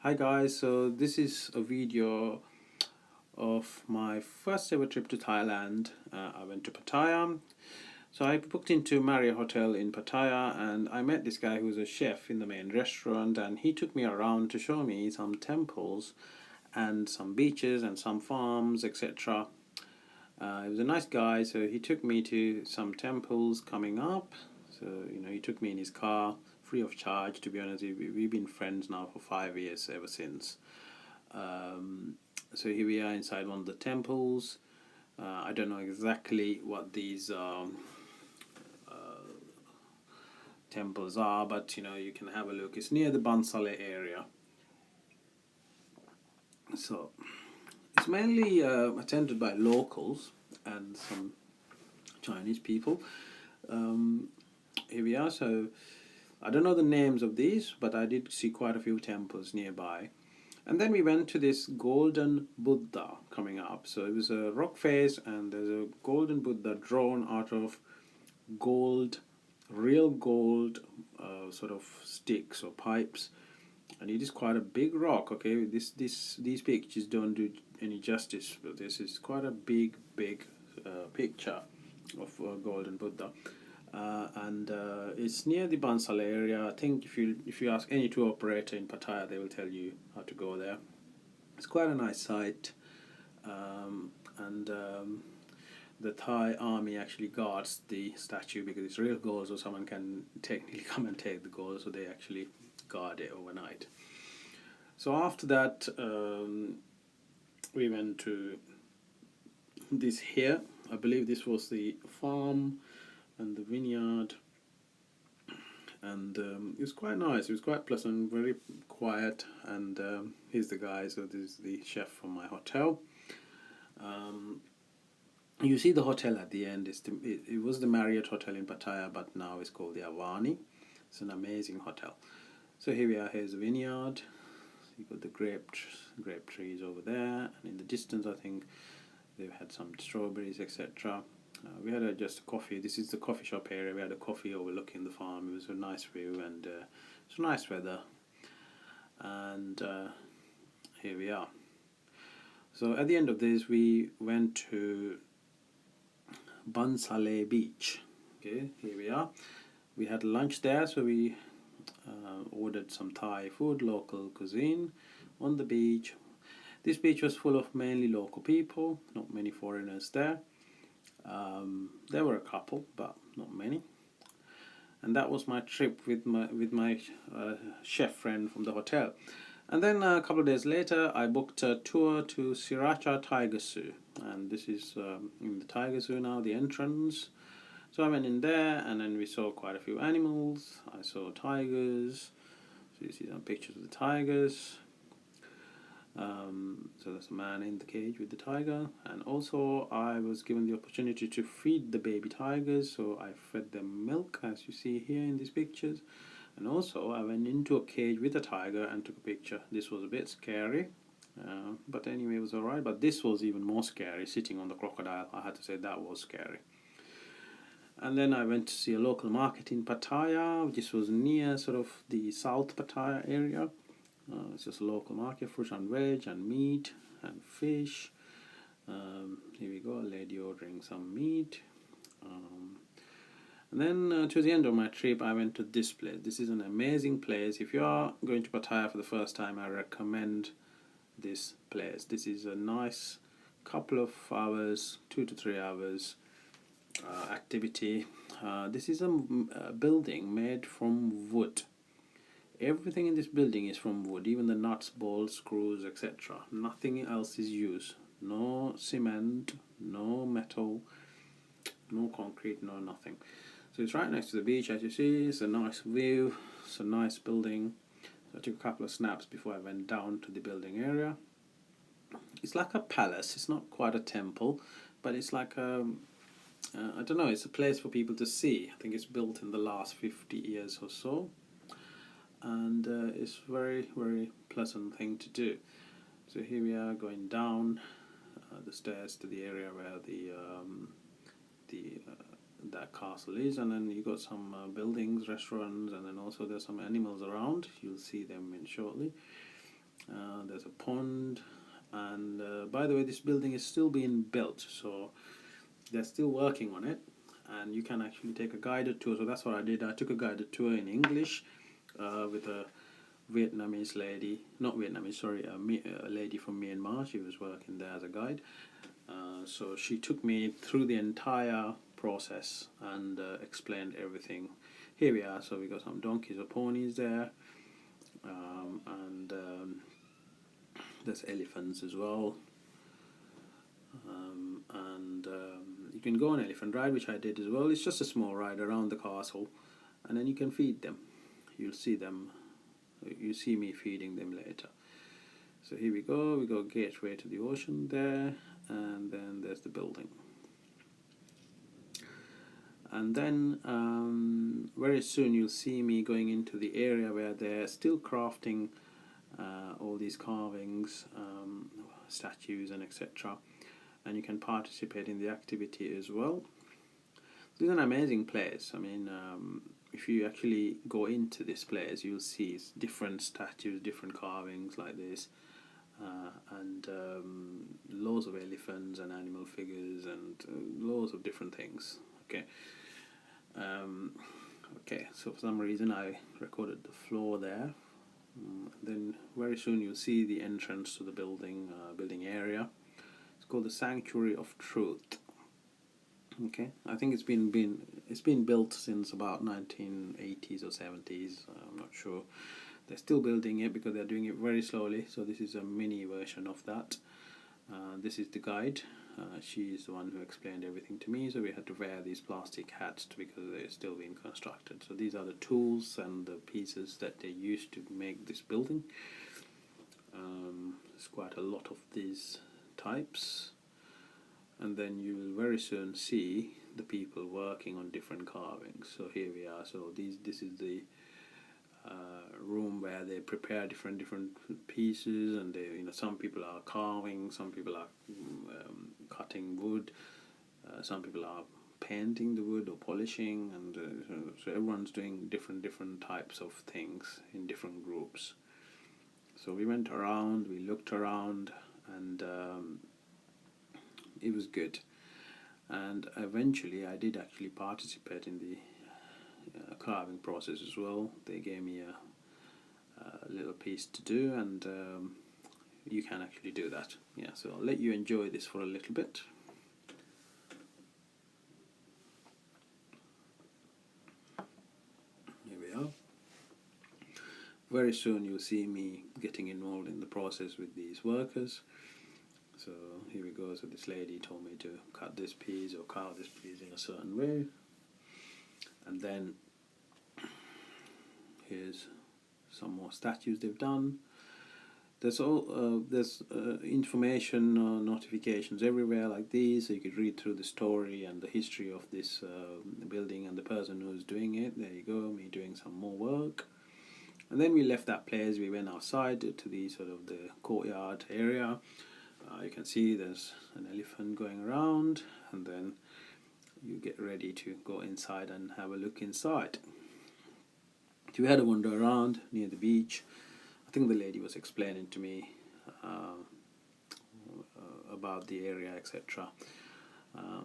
Hi guys, so this is a video of my first ever trip to Thailand. I went to Pattaya. So I booked into Marriott Hotel in Pattaya and I met this guy who's a chef in the main restaurant, and he took me around to show me some temples and some beaches and some farms, etc. He was a nice guy, so he took me to some temples coming up. So, he took me in his car free of charge. To be honest, we've been friends now for 5 years ever since. Um, so here we are inside one of the temples. I don't know exactly what these temples are, but you can have a look. It's near the Bansale area. So it's mainly attended by locals and some Chinese people. Um, Here we are. So I don't know the names of these, but I did see quite a few temples nearby. And then we went to this golden Buddha coming up. So it was a rock face, and there's a golden Buddha drawn out of gold, real gold sort of sticks or pipes. And it is quite a big rock. Okay, these pictures don't do any justice, but this is quite a big picture of golden Buddha. And it's near the Bansal area. I think if you ask any tour operator in Pattaya, they will tell you how to go there. It's quite a nice site, and the Thai army actually guards the statue because it's real gold, so someone can technically come and take the gold, so they actually guard it overnight. So after that, we went to this here. I believe this was the farm and the vineyard, and it was quite nice. It was quite pleasant, very quiet. And here's the guy. So this is the chef from my hotel. You see the hotel at the end. It was the Marriott Hotel in Pattaya, but now it's called the Avani. It's an amazing hotel. So here we are. Here's the vineyard. You've got the grape trees over there, and in the distance, I think they've had some strawberries, etc. We had just a coffee. This is the coffee shop area. We had a coffee overlooking the farm. It was a nice view, and it's nice weather. And here we are. So at the end of this, we went to Bansale Beach. Okay, here we are. We had lunch there, so we ordered some Thai food, local cuisine, on the beach. This beach was full of mainly local people, not many foreigners there. There were a couple, but not many. And that was my trip with my chef friend from the hotel. And then a couple of days later, I booked a tour to Sriracha Tiger Zoo, and this is in the Tiger Zoo now, the entrance. So I went in there, and then we saw quite a few animals. I saw tigers. So you see some pictures of the tigers. So there's a man in the cage with the tiger, and also I was given the opportunity to feed the baby tigers, so I fed them milk, as you see here in these pictures. And also I went into a cage with a tiger and took a picture. This was a bit scary, but anyway, it was alright. But this was even more scary, sitting on the crocodile. I had to say that was scary. And then I went to see a local market in Pattaya. This was near sort of the South Pattaya area. It's just a local market, fruit and veg and meat and fish. Here we go, a lady ordering some meat. And then to the end of my trip, I went to this place. This is an amazing place. If you are going to Pattaya for the first time, I recommend this place. This is a nice couple of hours, 2 to 3 hours activity. This is a building made from wood. Everything in this building is from wood, even the nuts, bolts, screws, etc. Nothing else is used. No cement, no metal, no concrete, no nothing. So it's right next to the beach, as you see. It's a nice view. It's a nice building. So I took a couple of snaps before I went down to the building area. It's like a palace. It's not quite a temple, but it's like I don't know, it's a place for people to see. I think it's built in the last 50 years or so. And it's very pleasant thing to do. So here we are going down the stairs to the area where that castle is, and then you got some buildings, restaurants, and then also there's some animals around. You'll see them in shortly. There's a pond, and by the way, this building is still being built, so they're still working on it. And you can actually take a guided tour. So that's what I did. I took a guided tour in English with a Vietnamese lady, not Vietnamese, sorry, a lady from Myanmar. She was working there as a guide. So she took me through the entire process and explained everything. Here we are. So we got some donkeys or ponies there, and there's elephants as well. And you can go on elephant ride, which I did as well. It's just a small ride around the castle, and then you can feed them. You'll see them. You see me feeding them later. So here we go. We got gateway to the ocean there, and then there's the building. And then very soon you'll see me going into the area where they're still crafting all these carvings, statues, and etc. And you can participate in the activity as well. This is an amazing place. I mean, if you actually go into this place, you'll see different statues, different carvings like this, and loads of elephants and animal figures and loads of different things. Okay. Okay, so for some reason I recorded the floor there. Then very soon you'll see the entrance to the building area. It's called the Sanctuary of Truth. Okay, I think it's been built since about 1980s or 70s. I'm not sure. They're still building it because they're doing it very slowly. So this is a mini version of that. This is the guide. She is the one who explained everything to me. So we had to wear these plastic hats because they're still being constructed. So these are the tools and the pieces that they used to make this building. There's quite a lot of these types. And then you will very soon see the people working on different carvings. So here we are. So this is the room where they prepare different pieces, and some people are carving, some people are cutting wood, some people are painting the wood or polishing, and so everyone's doing different types of things in different groups. So we went around, we looked around, and it was good. And eventually I did actually participate in the carving process as well. They gave me a little piece to do, and you can actually do that. Yeah, so I'll let you enjoy this for a little bit. Here we are. Very soon you'll see me getting involved in the process with these workers. So here we go. So this lady told me to cut this piece or carve this piece in a certain way, and then here's some more statues they've done. There's information notifications everywhere like these, so you could read through the story and the history of this building and the person who's doing it. There you go, me doing some more work. And then we left that place. We went outside to the sort of the courtyard area. You can see there's an elephant going around, and then you get ready to go inside and have a look inside. So we had a wander around near the beach. I think the lady was explaining to me about the area, etc.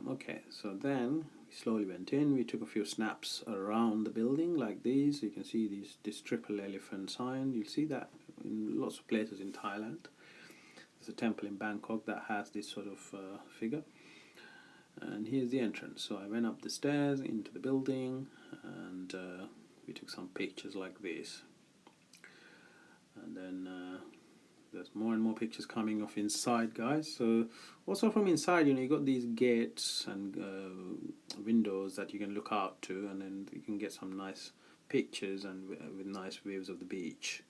Okay, so then we slowly went in. We took a few snaps around the building like these. So you can see this triple elephant sign. You'll see that in lots of places in Thailand. There's a temple in Bangkok that has this sort of figure. And here's the entrance. So I went up the stairs into the building, and we took some pictures like this. And then there's more and more pictures coming of inside, guys. So also from inside, you got these gates and windows that you can look out to, and then you can get some nice pictures and with nice views of the beach.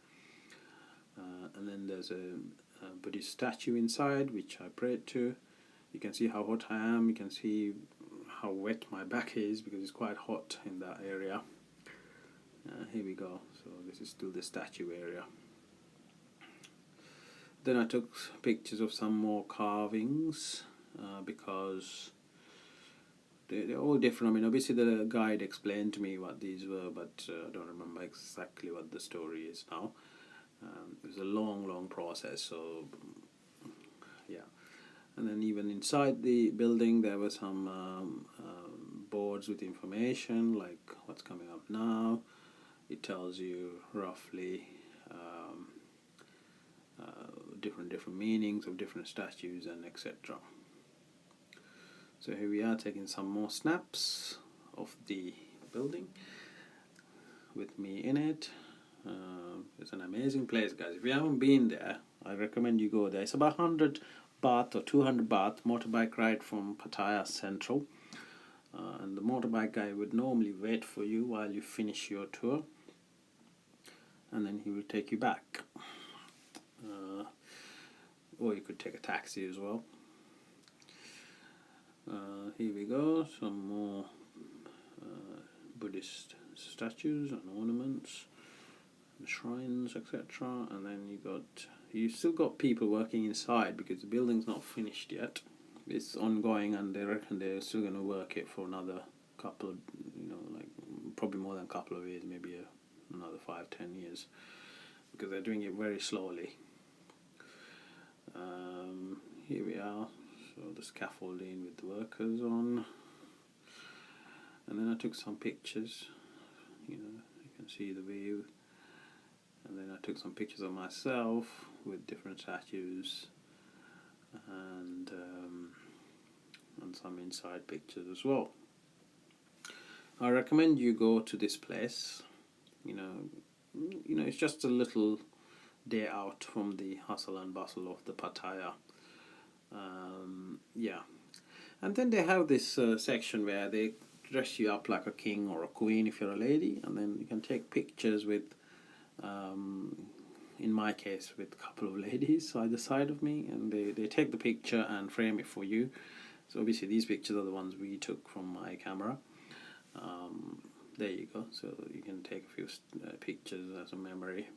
And then there's a Buddhist statue inside, which I prayed to. You can see how hot I am. You can see how wet my back is because it's quite hot in that area. Here we go. So this is still the statue area. Then I took pictures of some more carvings because they're all different. I mean, obviously the guide explained to me what these were, but I don't remember exactly what the story is now. It was a long long process. So yeah, and then even inside the building there were some boards with information like what's coming up now. It tells you roughly different meanings of different statues and etc. So here we are taking some more snaps of the building with me in it. It's an amazing place, guys. If you haven't been there, I recommend you go there. It's about 100 baht or 200 baht motorbike ride from Pattaya Central. And the motorbike guy would normally wait for you while you finish your tour, and then he will take you back. Or you could take a taxi as well. Here we go, some more Buddhist statues and ornaments, and shrines, etc. And then you still got people working inside because the building's not finished yet. It's ongoing, and they reckon they're still going to work it for another couple of, like probably more than a couple of years, maybe another 5-10 years, because they're doing it very slowly. Here we are, so the scaffolding with the workers on, and then I took some pictures. You can see the view, and then I took some pictures of myself with different statues, and some inside pictures as well. I recommend you go to this place. It's just a little day out from the hustle and bustle of the Pattaya. And then they have this section where they dress you up like a king or a queen if you're a lady, and then you can take pictures with, in my case, with a couple of ladies either side of me, and they take the picture and frame it for you. So obviously these pictures are the ones we took from my camera. There you go, so you can take a few pictures as a memory,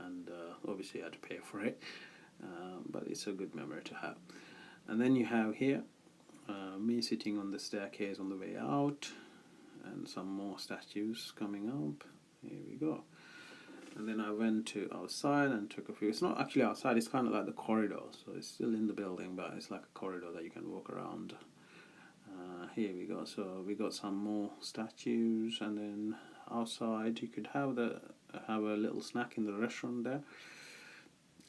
and obviously you had to pay for it, but it's a good memory to have. And then you have here me sitting on the staircase on the way out, and some more statues coming up. Here we go. And then I went to outside and took a few. It's not actually outside, it's kind of like the corridor, so it's still in the building, but it's like a corridor that you can walk around. Here we go, so we got some more statues, and then outside you could have a little snack in the restaurant there.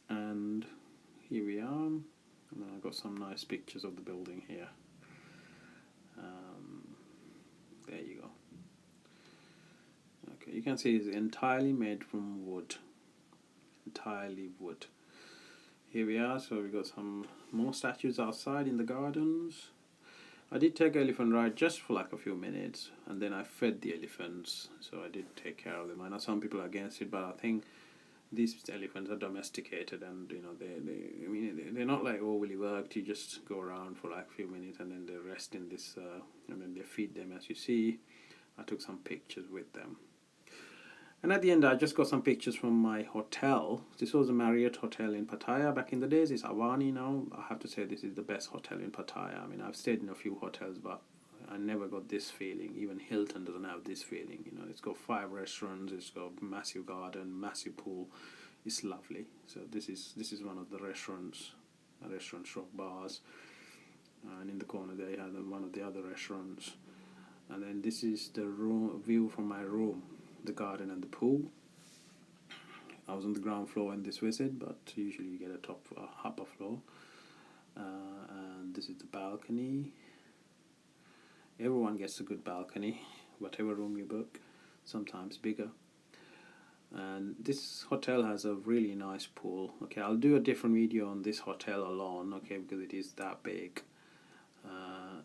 And here we are, and then I got some nice pictures of the building here. There you go. Okay, you can see it's entirely made from wood. Entirely wood. Here we are, so we got some more statues outside in the gardens. I did take elephant ride just for like a few minutes, and then I fed the elephants, so I did take care of them. I know some people are against it, but I think these elephants are domesticated, and they're not like overly worked. You just go around for like a few minutes, and then they rest in this, and then they feed them as you see. I took some pictures with them. And at the end, I just got some pictures from my hotel. This was a Marriott hotel in Pattaya back in the days. It's Avani now. I have to say this is the best hotel in Pattaya. I mean, I've stayed in a few hotels, but I never got this feeling. Even Hilton doesn't have this feeling. It's got 5 restaurants. It's got massive garden, massive pool. It's lovely. So this is one of the restaurants, a restaurant stroke bars. And in the corner there, you have one of the other restaurants. And then this is the view from my room. The garden and the pool. I was on the ground floor in this visit, but usually you get a upper floor. And this is the balcony. Everyone gets a good balcony, whatever room you book, sometimes bigger. And this hotel has a really nice pool. Okay, I'll do a different video on this hotel alone, okay, because it is that big.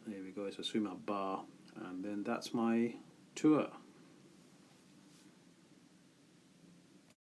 There we go, it's a swim up bar. And then that's my tour.